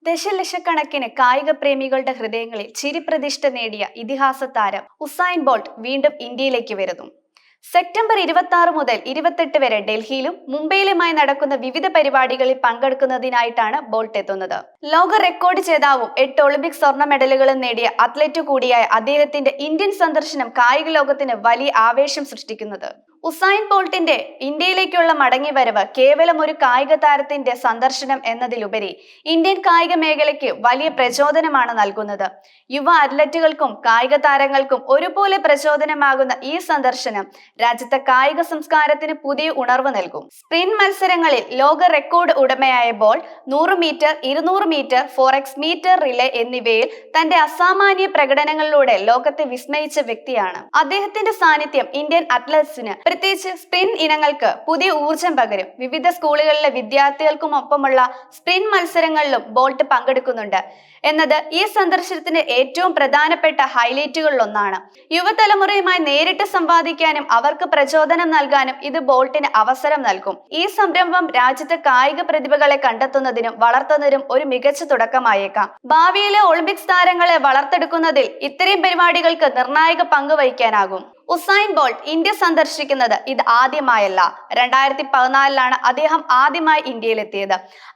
ദശലക്ഷക്കണക്കിന് കായിക പ്രേമികളുടെ ഹൃദയങ്ങളിൽ ചിരിപ്രതിഷ്ഠ നേടിയ ഇതിഹാസ താരം ഉസൈൻ ബോൾട്ട് വീണ്ടും ഇന്ത്യയിലേക്ക് വരുന്നു. സെപ്റ്റംബർ 26 മുതൽ 28 വരെ ഡൽഹിയിലും മുംബൈയിലുമായി നടക്കുന്ന വിവിധ പരിപാടികളിൽ പങ്കെടുക്കുന്നതിനായിട്ടാണ് ബോൾട്ട് എത്തുന്നത്. ലോക റെക്കോർഡ് ജേതാവും 8 ഒളിമ്പിക് സ്വർണ്ണ മെഡലുകളും നേടിയ അത്ലറ്റ് കൂടിയായ അദ്ദേഹത്തിന്റെ ഇന്ത്യൻ സന്ദർശനം കായിക ലോകത്തിന് വലിയ ആവേശം സൃഷ്ടിക്കുന്നത്. ഉസൈൻ ബോൾട്ടിന്റെ ഇന്ത്യയിലേക്കുള്ള മടങ്ങിവരവ് കേവലം ഒരു കായിക താരത്തിന്റെ സന്ദർശനം എന്നതിലുപരി ഇന്ത്യൻ കായിക മേഖലയ്ക്ക് വലിയ പ്രചോദനമാണ് നൽകുന്നത്. യുവ അത്ലറ്റുകൾക്കും കായിക താരങ്ങൾക്കും ഒരുപോലെ പ്രചോദനമാകുന്ന ഈ സന്ദർശനം രാജ്യത്തെ കായിക സംസ്കാരത്തിന് പുതിയ ഉണർവ് നൽകും. സ്പ്രിന്റ് മത്സരങ്ങളിൽ ലോക റെക്കോർഡ് ഉടമയായ Bolt 100 metre, 200 metre, 4x metre relay എന്നിവയിൽ തന്റെ അസാമാന്യ പ്രകടനങ്ങളിലൂടെ ലോകത്തെ വിസ്മയിച്ച വ്യക്തിയാണ്. അദ്ദേഹത്തിന്റെ സാന്നിധ്യം ഇന്ത്യൻ അത്ലറ്റ്സിന്, പ്രത്യേകിച്ച് സ്പ്രിന്റ് ഇനങ്ങൾക്ക് പുതിയ ഊർജം പകരും. വിവിധ സ്കൂളുകളിലെ വിദ്യാർത്ഥികൾക്കുമൊപ്പമുള്ള സ്പ്രിന്റ് മത്സരങ്ങളിലും ബോൾട്ട് പങ്കെടുക്കുന്നുണ്ട് എന്നത് ഈ സന്ദർശനത്തിന്റെ ഏറ്റവും പ്രധാനപ്പെട്ട ഹൈലൈറ്റുകളിലൊന്നാണ്. യുവതലമുറയുമായി നേരിട്ട് സംവാദിക്കാനും അവർക്ക് പ്രചോദനം നൽകാനും ഇത് ബോൾട്ടിന് അവസരം നൽകും. ഈ സംരംഭം രാജ്യത്തെ കായിക പ്രതിഭകളെ കണ്ടെത്തുന്നതിനും വളർത്തുന്നതിനും ഒരു മികച്ച തുടക്കമായേക്കാം. ഭാവിയിലെ ഒളിമ്പിക്സ് താരങ്ങളെ വളർത്തെടുക്കുന്നതിൽ ഇത്തരം പരിപാടികൾക്ക് നിർണായക പങ്ക് വഹിക്കാനാകും. ഉസൈൻ ബോൾട്ട് ഇന്ത്യ സന്ദർശിക്കുന്നത് ഇത് ആദ്യമായല്ല. 2014 അദ്ദേഹം ആദ്യമായി ഇന്ത്യയിലെത്തിയത്.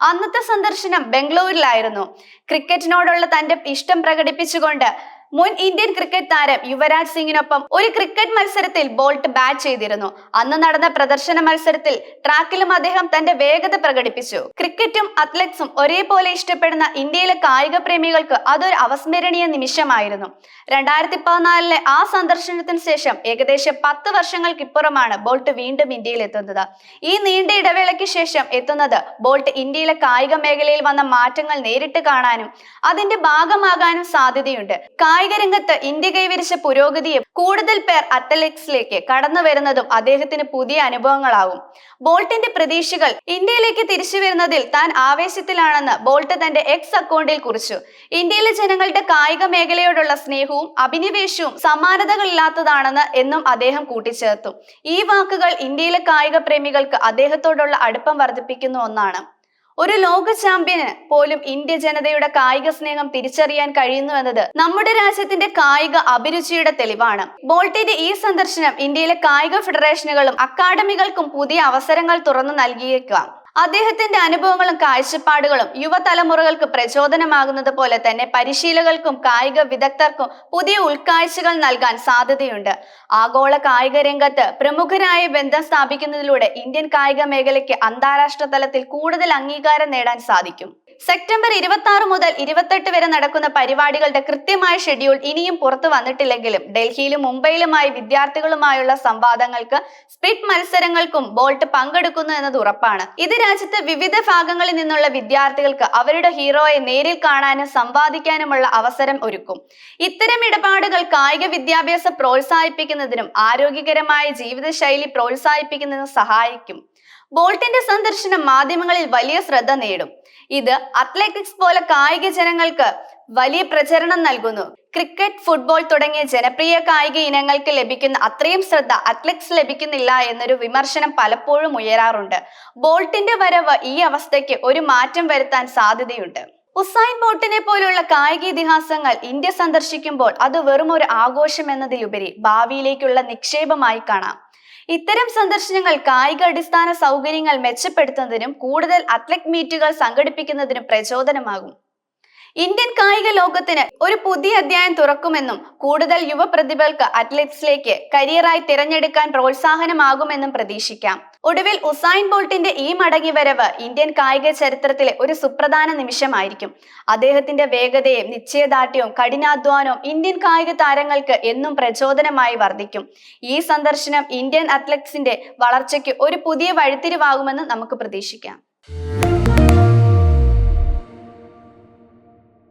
അന്നത്തെ സന്ദർശനം ബംഗളൂരിലായിരുന്നു. ക്രിക്കറ്റിനോടുള്ള തന്റെ ഇഷ്ടം പ്രകടിപ്പിച്ചുകൊണ്ട് മുൻ ഇന്ത്യൻ ക്രിക്കറ്റ് താരം യുവരാജ് സിംഗിനൊപ്പം ഒരു ക്രിക്കറ്റ് മത്സരത്തിൽ ബോൾട്ട് ബാറ്റ് ചെയ്തിരുന്നു. അന്ന് നടന്ന പ്രദർശന മത്സരത്തിൽ ട്രാക്കിലും അദ്ദേഹം തന്റെ വേഗത പ്രകടിപ്പിച്ചു. ക്രിക്കറ്റും അത്ലറ്റ്സും ഒരേപോലെ ഇഷ്ടപ്പെടുന്ന ഇന്ത്യയിലെ കായിക പ്രേമികൾക്ക് അതൊരു അവസ്മരണീയ നിമിഷമായിരുന്നു. 2014 ആ സന്ദർശനത്തിന് ശേഷം ഏകദേശം 10 വർഷങ്ങൾക്കിപ്പുറമാണ് ബോൾട്ട് വീണ്ടും ഇന്ത്യയിൽ എത്തുന്നത്. ഈ നീണ്ട ഇടവേളയ്ക്ക് ശേഷം എത്തുന്നത് ബോൾട്ട് ഇന്ത്യയിലെ കായിക മേഖലയിൽ വന്ന മാറ്റങ്ങൾ നേരിട്ട് കാണാനും അതിന്റെ ഭാഗമാകാനും സാധ്യതയുണ്ട്. കായിക രംഗത്ത് ഇന്ത്യ കൈവരിച്ച പുരോഗതിയും കൂടുതൽ പേർ അത്ലറ്റിക്സിലേക്ക് കടന്നു വരുന്നതും അദ്ദേഹത്തിന് പുതിയ അനുഭവങ്ങളാവും. ബോൾട്ടിന്റെ പ്രതീക്ഷകൾ ഇന്ത്യയിലേക്ക് തിരിച്ചു വരുന്നതിൽ താൻ ആവേശത്തിലാണെന്ന് ബോൾട്ട് തന്റെ എക്സ് അക്കൗണ്ടിൽ കുറിച്ചു. ഇന്ത്യയിലെ ജനങ്ങളുടെ കായിക മേഖലയോടുള്ള സ്നേഹവും അഭിനിവേശവും സമാനതകളില്ലാത്തതാണെന്ന് എന്നും അദ്ദേഹം കൂട്ടിച്ചേർത്തു. ഈ വാക്കുകൾ ഇന്ത്യയിലെ കായിക പ്രേമികൾക്ക് അദ്ദേഹത്തോടുള്ള അടുപ്പം വർദ്ധിപ്പിക്കുന്ന ഒന്നാണ്. ഒരു ലോക ചാമ്പ്യന് പോലും ഇന്ത്യ ജനതയുടെ കായിക സ്നേഹം തിരിച്ചറിയാൻ കഴിയുന്നു എന്നത് നമ്മുടെ രാജ്യത്തിന്റെ കായിക അഭിരുചിയുടെ തെളിവാണ്. ബോൾട്ടിന്റെ ഈ സന്ദർശനം ഇന്ത്യയിലെ കായിക ഫെഡറേഷനുകളും അക്കാദമികൾക്കും പുതിയ അവസരങ്ങൾ തുറന്നു നൽകിയേക്കാം. അദ്ദേഹത്തിന്റെ അനുഭവങ്ങളും കാഴ്ചപ്പാടുകളും യുവതലമുറകൾക്ക് പ്രചോദനമാകുന്നത് പോലെ തന്നെ പരിശീലകർക്കും കായിക വിദഗ്ധർക്കും പുതിയ ഉൾക്കാഴ്ചകൾ നൽകാൻ സാധ്യതയുണ്ട്. ആഗോള കായിക രംഗത്ത് പ്രമുഖരായ ബന്ധം സ്ഥാപിക്കുന്നതിലൂടെ ഇന്ത്യൻ കായിക മേഖലയ്ക്ക് അന്താരാഷ്ട്ര തലത്തിൽ കൂടുതൽ അംഗീകാരം നേടാൻ സാധിക്കും. സെപ്റ്റംബർ 26 മുതൽ 28 വരെ നടക്കുന്ന പരിപാടികളുടെ കൃത്യമായ ഷെഡ്യൂൾ ഇനിയും പുറത്തു വന്നിട്ടില്ലെങ്കിലും ഡൽഹിയിലും മുംബൈയിലുമായി വിദ്യാർത്ഥികളുമായുള്ള സംവാദങ്ങൾക്ക്, സ്പ്രിന്റ് മത്സരങ്ങൾക്കും ബോൾട്ട് പങ്കെടുക്കുന്നു എന്നത് ഉറപ്പാണ്. ഇത് രാജ്യത്തെ വിവിധ ഭാഗങ്ങളിൽ നിന്നുള്ള വിദ്യാർത്ഥികൾക്ക് അവരുടെ ഹീറോയെ നേരിൽ കാണാനും സംവാദിക്കാനുമുള്ള അവസരം ഒരുക്കും. ഇത്തരം ഇടപാടുകൾ കായിക വിദ്യാഭ്യാസം പ്രോത്സാഹിപ്പിക്കുന്നതിനും ആരോഗ്യകരമായ ജീവിതശൈലി പ്രോത്സാഹിപ്പിക്കുന്നതിനും സഹായിക്കും. ബോൾട്ടിന്റെ സന്ദർശനം മാധ്യമങ്ങളിൽ വലിയ ശ്രദ്ധ നേടും. ഇത് അത്ലറ്റിക്സ് പോലെ കായിക ജനങ്ങൾക്ക് വലിയ പ്രചരണം നൽകുന്നു. ക്രിക്കറ്റ്, ഫുട്ബോൾ തുടങ്ങിയ ജനപ്രിയ കായിക ഇനങ്ങൾക്ക് ലഭിക്കുന്ന അത്രയും ശ്രദ്ധ അത്ലറ്റിക്സ് ലഭിക്കുന്നില്ല എന്നൊരു വിമർശനം പലപ്പോഴും ഉയരാറുണ്ട്. ബോൾട്ടിന്റെ വരവ് ഈ അവസ്ഥയ്ക്ക് ഒരു മാറ്റം വരുത്താൻ സാധ്യതയുണ്ട്. ഉസൈൻ ബോൾട്ടിനെ പോലുള്ള കായിക ഇതിഹാസങ്ങൾ ഇന്ത്യ സന്ദർശിക്കുമ്പോൾ അത് വെറും ഒരു ആഘോഷം എന്നതിലുപരി ഭാവിയിലേക്കുള്ള നിക്ഷേപമായി കാണാം. ഇത്തരം സന്ദർശനങ്ങൾ കായിക അടിസ്ഥാന സൗകര്യങ്ങൾ മെച്ചപ്പെടുത്തുന്നതിനും കൂടുതൽ അത്ലറ്റ് മീറ്റുകൾ സംഘടിപ്പിക്കുന്നതിനും പ്രചോദനമാകും. ഇന്ത്യൻ കായിക ലോകത്തിന് ഒരു പുതിയ അധ്യായം തുറക്കുമെന്നും കൂടുതൽ യുവ പ്രതിഭകൾക്ക് അത്ലറ്റ്സിലേക്ക് കരിയറായി തിരഞ്ഞെടുക്കാൻ പ്രോത്സാഹനമാകുമെന്നും പ്രതീക്ഷിക്കാം. ഒടുവിൽ ഉസൈൻ ബോൾട്ടിന്റെ ഈ മടങ്ങിവരവ് ഇന്ത്യൻ കായിക ചരിത്രത്തിലെ ഒരു സുപ്രധാന നിമിഷമായിരിക്കും. അദ്ദേഹത്തിന്റെ വേഗതയും നിശ്ചയദാർഢ്യവും കഠിനാധ്വാനവും ഇന്ത്യൻ കായിക താരങ്ങൾക്ക് എന്നും പ്രചോദനമായി വർദ്ധിക്കും. ഈ സന്ദർശനം ഇന്ത്യൻ അത്ലറ്റ്സിന്റെ വളർച്ചയ്ക്ക് ഒരു പുതിയ വഴിത്തിരിവാകുമെന്ന് നമുക്ക് പ്രതീക്ഷിക്കാം.